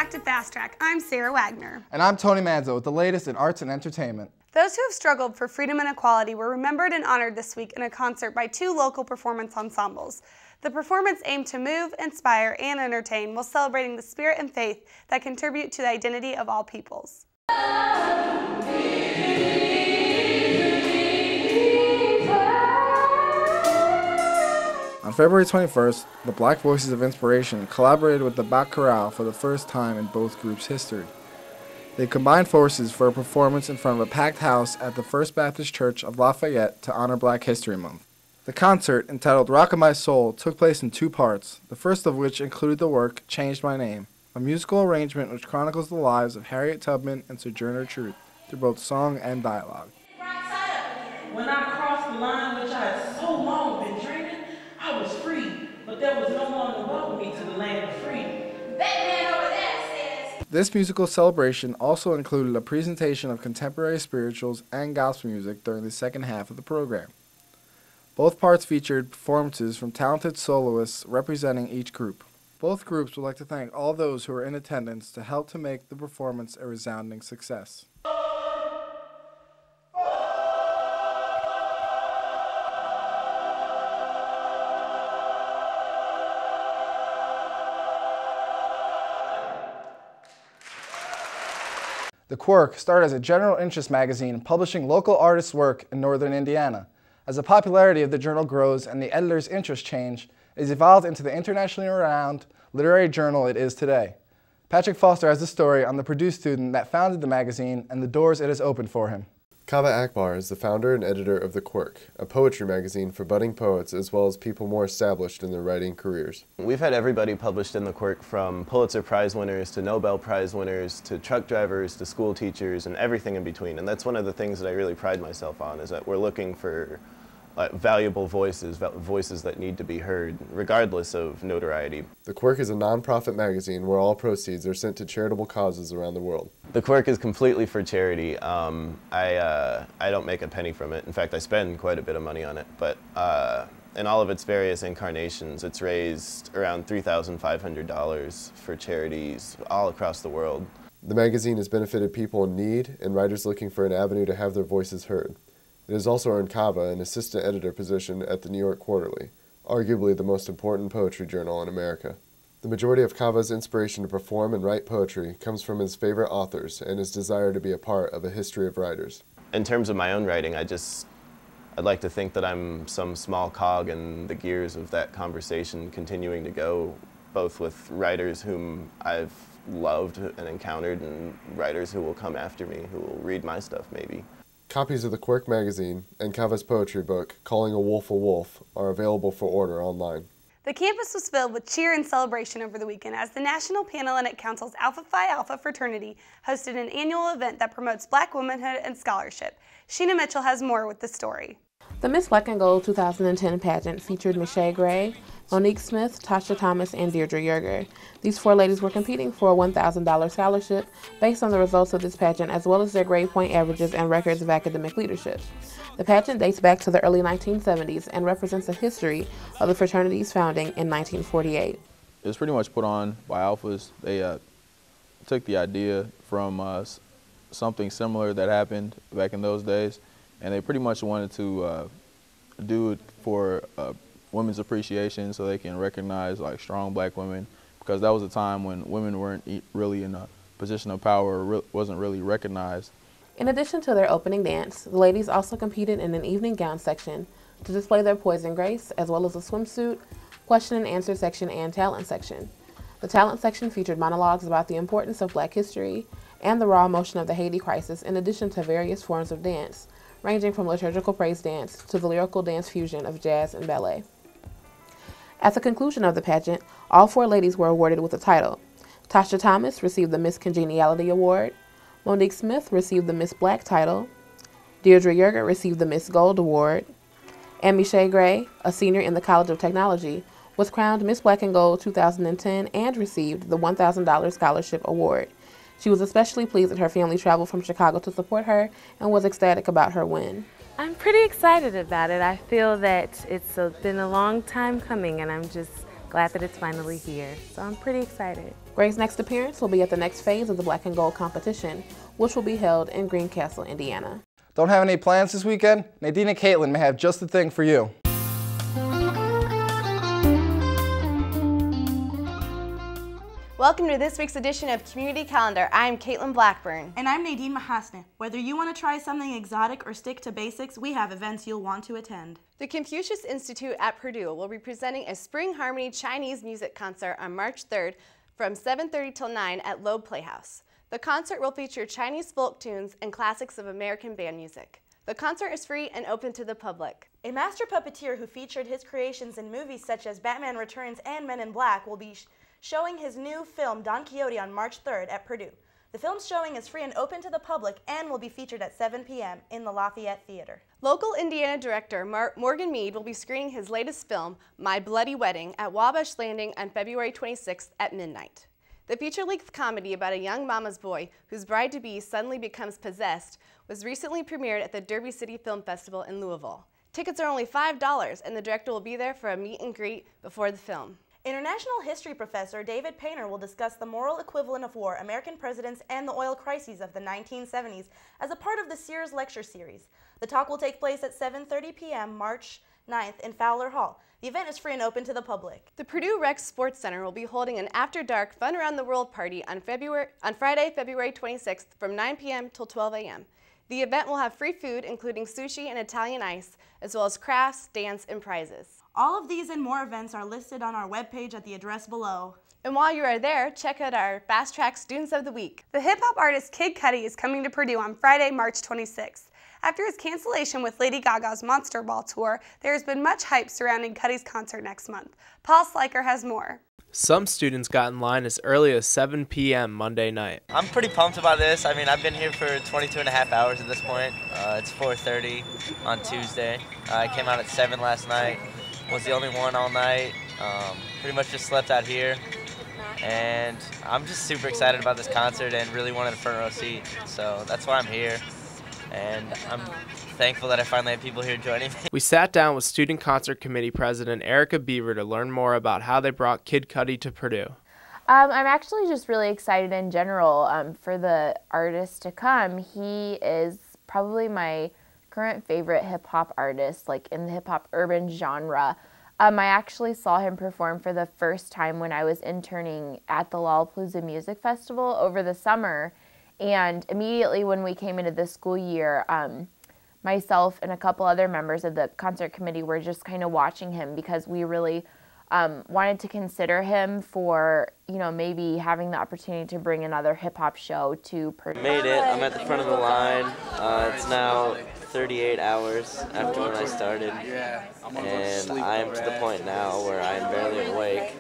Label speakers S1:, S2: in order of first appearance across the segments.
S1: back to Fast Track. I'm Sarah Wagner.
S2: And I'm Tony Manzo with the latest in arts and entertainment.
S1: Those who have struggled for freedom and equality were remembered and honored this week in a concert by two local performance ensembles. The performance aimed to move, inspire, and entertain while celebrating the spirit and faith that contribute to the identity of all peoples.
S2: On February 21st, the Black Voices of Inspiration collaborated with the Bach Chorale for the first time in both groups' history. They combined forces for a performance in front of a packed house at the First Baptist Church of Lafayette to honor Black History Month. The concert, entitled Rock of My Soul, took place in two parts, the first of which included the work Changed My Name, a musical arrangement which chronicles the lives of Harriet Tubman and Sojourner Truth through both song and dialogue.
S3: When I crossed the line, which I had so long been dreaming, I was free, but there was no one to welcome me to the land of freedom. That man over there says...
S2: This musical celebration also included a presentation of contemporary spirituals and gospel music during the second half of the program. Both parts featured performances from talented soloists representing each group. Both groups would like to thank all those who were in attendance to help to make the performance a resounding success. The Quirk started as a general interest magazine publishing local artists' work in northern Indiana. As the popularity of the journal grows and the editor's interests change, it has evolved into the internationally renowned literary journal it is today. Patrick Foster has the story on the Purdue student that founded the magazine and the doors it has opened for him.
S4: Kaveh Akbar is the founder and editor of The Quirk, a poetry magazine for budding poets as well as people more established in their writing careers.
S5: We've had everybody published in The Quirk, from Pulitzer Prize winners to Nobel Prize winners to truck drivers to school teachers and everything in between. And that's one of the things that I really pride myself on, is that we're looking for valuable voices, voices that need to be heard, regardless of notoriety.
S4: The Quirk is a non-profit magazine where all proceeds are sent to charitable causes around the world.
S5: The Quirk is completely for charity. I don't make a penny from it. In fact, I spend quite a bit of money on it. But in all of its various incarnations, it's raised around $3,500 for charities all across the world.
S4: The magazine has benefited people in need and writers looking for an avenue to have their voices heard. It has also earned Kaveh an assistant editor position at the New York Quarterly, arguably the most important poetry journal in America. The majority of Kaveh's inspiration to perform and write poetry comes from his favorite authors and his desire to be a part of a history of writers.
S5: In terms of my own writing, I'd like to think that I'm some small cog in the gears of that conversation continuing to go, both with writers whom I've loved and encountered and writers who will come after me, who will read my stuff maybe.
S4: Copies of the Quirk magazine and Kaveh's poetry book, Calling a Wolf, are available for order online.
S1: The campus was filled with cheer and celebration over the weekend as the National Panhellenic Council's Alpha Phi Alpha fraternity hosted an annual event that promotes Black womanhood and scholarship. Sheena Mitchell has more with the story.
S6: The Miss Black and Gold 2010 pageant featured Michelle Gray, Monique Smith, Tasha Thomas, and Deirdre Yerger. These four ladies were competing for a $1,000 scholarship based on the results of this pageant as well as their grade point averages and records of academic leadership. The pageant dates back to the early 1970s and represents the history of the fraternity's founding in 1948.
S7: It was pretty much put on by alphas. They took the idea from something similar that happened back in those days, and they pretty much wanted to do it for women's appreciation, so they can recognize like strong Black women, because that was a time when women weren't really in a position of power or wasn't really recognized.
S6: In addition to their opening dance, the ladies also competed in an evening gown section to display their poise and grace, as well as a swimsuit, question and answer section, and talent section. The talent section featured monologues about the importance of Black history and the raw emotion of the Haiti crisis, in addition to various forms of dance, ranging from liturgical praise dance to the lyrical dance fusion of jazz and ballet. At the conclusion of the pageant, all four ladies were awarded with a title. Tasha Thomas received the Miss Congeniality Award, Monique Smith received the Miss Black title, Deirdre Yerger received the Miss Gold Award, and Michelle Gray, a senior in the College of Technology, was crowned Miss Black and Gold 2010 and received the $1,000 scholarship award. She was especially pleased that her family traveled from Chicago to support her and was ecstatic about her win.
S8: I'm pretty excited about it. I feel that it's been a long time coming, and I'm just glad that it's finally here. So I'm pretty excited.
S6: Grace's next appearance will be at the next phase of the Black and Gold competition, which will be held in Greencastle, Indiana.
S2: Don't have any plans this weekend? Nadine and Caitlin may have just the thing for you.
S1: Welcome to this week's edition of Community Calendar. I'm Caitlin Blackburn.
S9: And I'm Nadine Mahasna. Whether you want to try something exotic or stick to basics, we have events you'll want to attend.
S1: The Confucius Institute at Purdue will be presenting a Spring Harmony Chinese music concert on March 3rd from 7:30 till 9 at Loeb Playhouse. The concert will feature Chinese folk tunes and classics of American band music. The concert is free and open to the public.
S9: A master puppeteer who featured his creations in movies such as Batman Returns and Men in Black will be showing his new film Don Quixote on March 3rd at Purdue. The film's showing is free and open to the public and will be featured at 7 p.m. in the Lafayette Theater.
S1: Local Indiana director Morgan Mead will be screening his latest film, My Bloody Wedding, at Wabash Landing on February 26th at midnight. The feature-length comedy about a young mama's boy whose bride-to-be suddenly becomes possessed was recently premiered at the Derby City Film Festival in Louisville. Tickets are only $5, and the director will be there for a meet and greet before the film.
S9: International history professor David Painter will discuss the moral equivalent of war, American presidents, and the oil crises of the 1970s as a part of the Sears Lecture Series. The talk will take place at 7:30 p.m. March 9th in Fowler Hall. The event is free and open to the public.
S1: The Purdue Rec Sports Center will be holding an After Dark Fun Around the World party on Friday, February 26th from 9 p.m. till 12 a.m. The event will have free food, including sushi and Italian ice, as well as crafts, dance, and prizes.
S9: All of these and more events are listed on our webpage at the address below.
S1: And while you are there, check out our Fast Track Students of the Week. The hip-hop artist Kid Cudi is coming to Purdue on Friday, March 26th. After his cancellation with Lady Gaga's Monster Ball tour, there has been much hype surrounding Cudi's concert next month. Paul Sliker has more.
S10: Some students got in line as early as 7 p.m. Monday night.
S11: I'm pretty pumped about this. I mean, I've been here for 22 and a half hours at this point. It's 4:30 on Tuesday. I came out at 7 last night. Was the only one all night. Pretty much just slept out here. And I'm just super excited about this concert and really wanted a front row seat. So that's why I'm here. And I'm thankful that I finally had people here joining me.
S10: We sat down with Student Concert Committee President Erica Beaver to learn more about how they brought Kid Cudi to Purdue.
S12: I'm actually just really excited in general for the artist to come. He is probably my current favorite hip-hop artist, like in the hip-hop urban genre. I actually saw him perform for the first time when I was interning at the Lollapalooza Music Festival over the summer. And immediately when we came into the school year, myself and a couple other members of the concert committee were just kind of watching him because we really wanted to consider him for, you know, maybe having the opportunity to bring another hip-hop show to Purdue.
S11: Made it. I'm at the front of the line. It's now 38 hours after when I started, and I am to the point now where I am barely awake,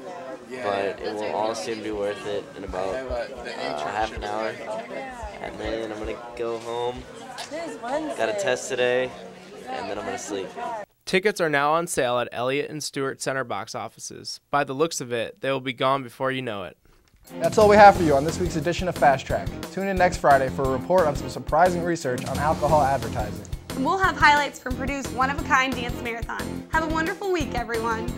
S11: but it will all soon be worth it in about half an hour, and then I'm going to go home. Got a test today, and then I'm going to sleep.
S10: Tickets are now on sale at Elliott and Stewart Center box offices. By the looks of it, they will be gone before you know it.
S2: That's all we have for you on this week's edition of Fast Track. Tune in next Friday for a report on some surprising research on alcohol advertising.
S1: And we'll have highlights from Purdue's one-of-a-kind dance marathon. Have a wonderful week, everyone.